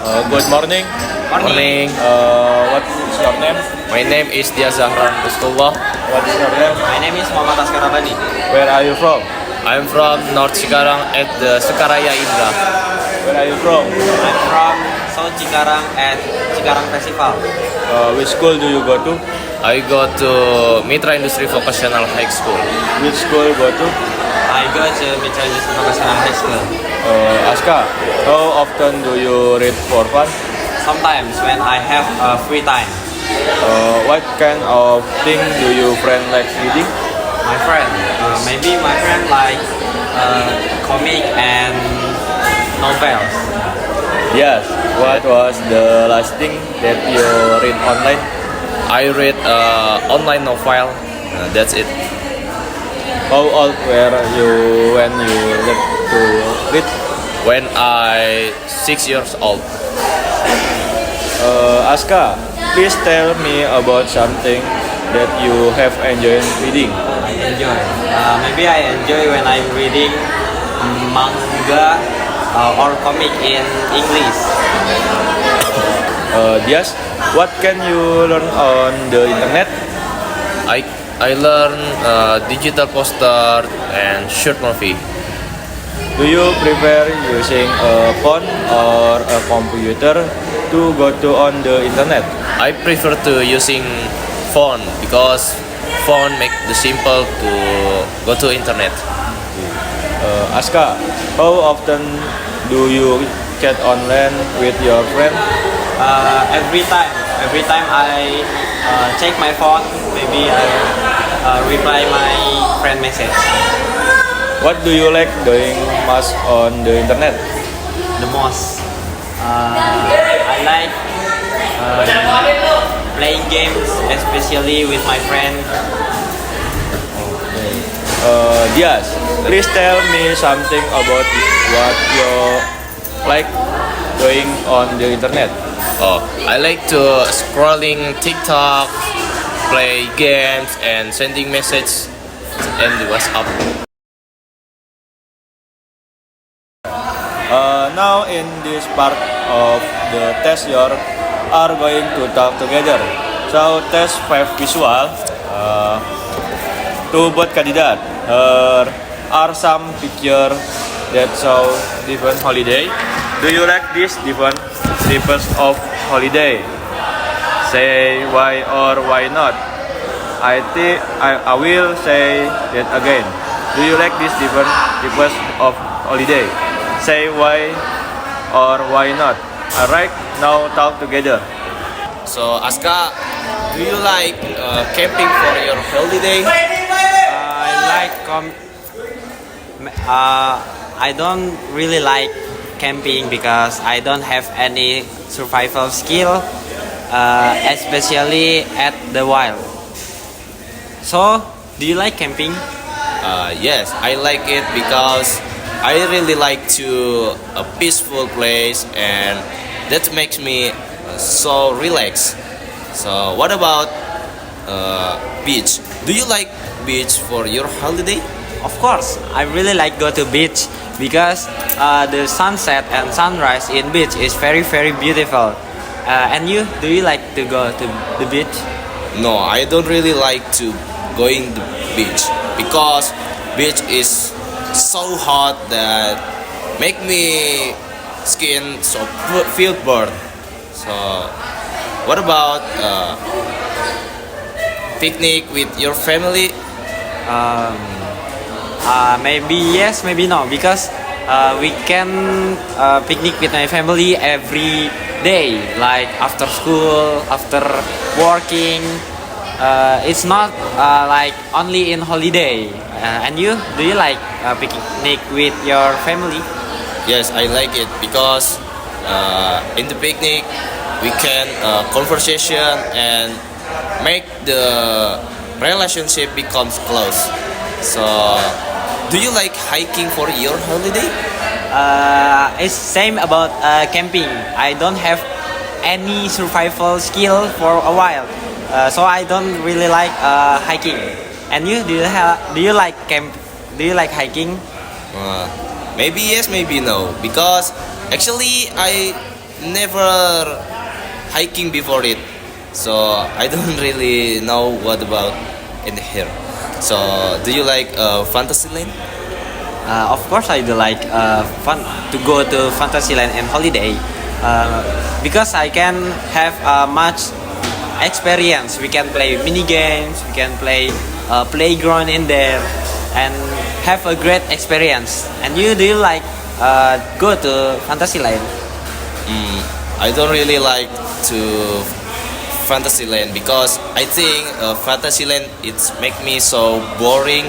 Good morning. Morning. What's your name? My name is Dia Zahran Rizkullah. What's your name? My name is Muhammad Askar Abadi. Where are you from? I'm from North Cikarang at the Sukaraya Indra. Where are you from? I'm from South Cikarang at Cikarang Festival. Which school do you go to? I go to Mitra Industri Vocational High School. Which school you go to? I go to Mitra Industri Vocational High School. Aska, how often do you read for fun? Sometimes when I have free time, What kind of thing do your friend like reading? my friend, maybe my friend like comic and novels. Yes. What was the last thing that you read online? I read online novel. That's it. How old were you when you learned to read? When I 6 years old. Aska, please tell me about something that you have enjoyed reading. I enjoy. Maybe I enjoy when I'm reading manga or comic in English. Yes, what can you learn on the internet? I learn digital poster and short movie. Do you prefer using a phone or a computer to go to on the internet? I prefer to using phone because phone make the simple to go to internet. Aska, how often do you chat online with your friend? Every time I check my phone, maybe I reply my friend message. What do you like doing most on the internet? The most I like playing games, especially with my friend. Yes, please tell me something about what you like doing on the internet. Oh, I like to scrolling TikTok, play games, and sending messages and the WhatsApp. Now in this part of the test you are going to talk together. So test 5 visual to both kandidat. Here are some picture that show different holiday. Do you like this different types of holiday? Say why or why not. I will say that again. Do you like this different types of holiday? Say why or why not. Alright, now talk together. So Aska, do you like camping for your holiday? I like I don't really like camping because I don't have any survival skill, especially at the wild. So, do you like camping? Yes, I like it because I really like to a peaceful place and that makes me so relaxed. So what about beach? Do you like beach for your holiday? Of course, I really like go to beach because the sunset and sunrise in beach is very beautiful. And you, do you like to go to the beach? No, I don't really like to going the beach because beach is so hot that make me skin so feel burnt. So what about picnic with your family? Maybe yes, maybe no, because we can picnic with my family every day, like after school, after working. It's not like only in holiday. And you, do you like picnic with your family? Yes, I like it because in the picnic we can conversation and make the relationship becomes close. So, do you like hiking for your holiday? It's same about camping. I don't have any survival skill for a while, so I don't really like hiking. And you, do you like camp? Do you like hiking? Maybe yes, maybe no. Because actually I never hiking before it, so I don't really know what about in here. So, do you like Fantasyland? Of course, I do like fun to go to Fantasyland and holiday because I can have much experience. We can play mini games, we can play playground in there, and have a great experience. And do you like go to Fantasyland? I don't really like to Fantasyland because I think Fantasyland it's make me so boring,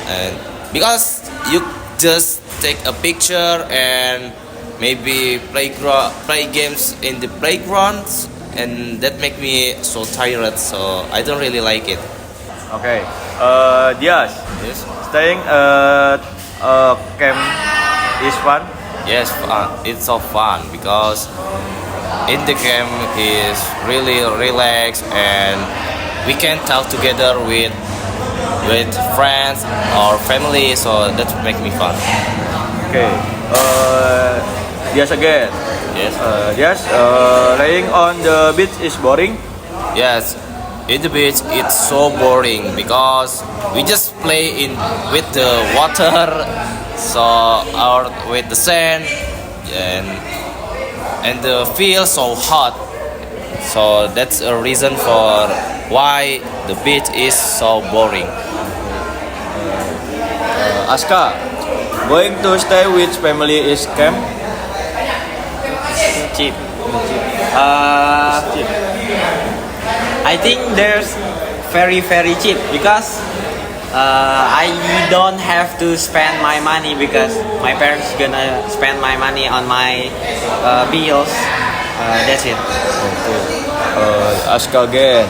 and because you just take a picture and maybe play games in the playgrounds, and that make me so tired. So I don't really like it. Okay. Dias, Yes. staying at camp is fun. Yes, it's so fun because in the camp is really relaxed and we can talk together with friends or family, so that make me fun. Okay. Dias again. Yes. Dias, laying on the beach is boring. Yes. In the beach it's so boring because we just play in with the water, so or with the sand, and the feel so hot. So that's a reason for why the beach is so boring. Aska, going to stay with family is camp. Cheap. I think there's very cheap because I don't have to spend my money because my parents gonna spend my money on my bills. That's it. Aska again.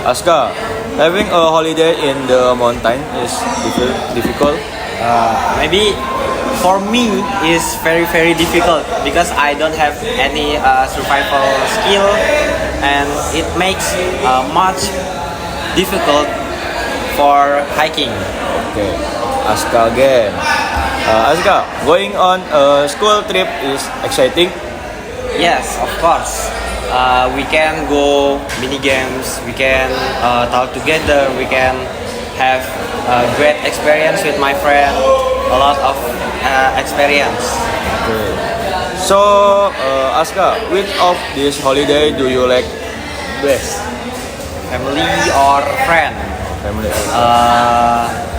Aska, having a holiday in the mountain is difficult. Maybe for me is very difficult because I don't have any survival skill, and it makes much difficult for hiking. Okay. Aska again. Aska, going on a school trip is exciting. Yes, of course. We can go mini games. We can talk together. We can have a great experience with my friend. A lot of experience. Okay. So, Aska, which of this holiday do you like best? Family or friend? Family.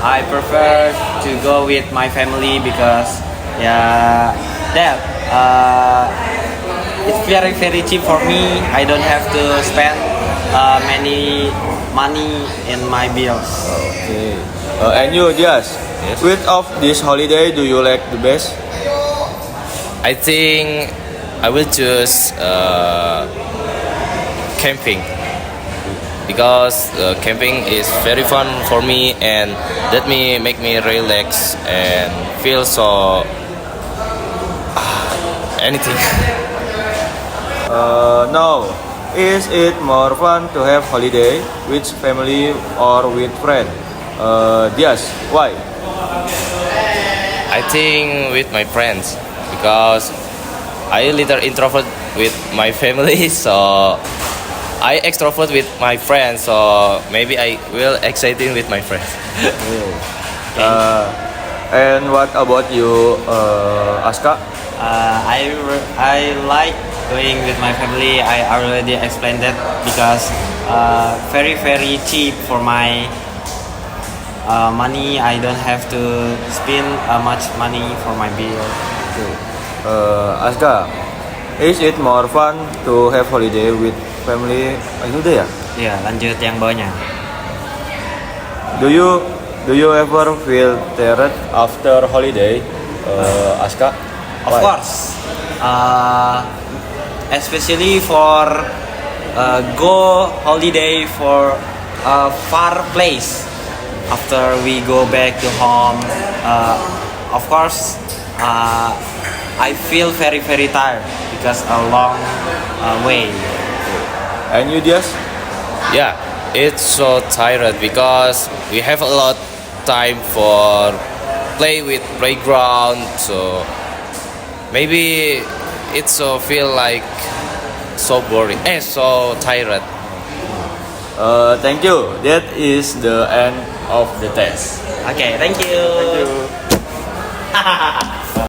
I prefer to go with my family because that it's very cheap for me. I don't have to spend many money in my bills. Okay. And you, Dias? Yes. Which of this holiday do you like the best? I think I will choose camping because camping is very fun for me, and that make me relax and feel so anything. Now, is it more fun to have holiday with family or with friend? Dias, why? I think with my friends because I little introvert with my family, so I extrovert with my friends. So maybe I will exciting with my friends. And what about you, Aska? I like going with my family. I already explained that because very cheap for my money. I don't have to spend much money for my bill. Aska, is it more fun to have holiday with family? Itu udah ya? Ya, lanjut yang bawahnya. Do you ever feel tired after holiday, Aska? Of Why? course, especially for go holiday for a far place. After we go back to home, of course, I feel very tired because a long way. And you, Dias? Yeah, it's so tired because we have a lot time for play with playground. So maybe it's so feel like so boring. So tired. Thank you. That is the end of the test. Okay, thank you. Thank you.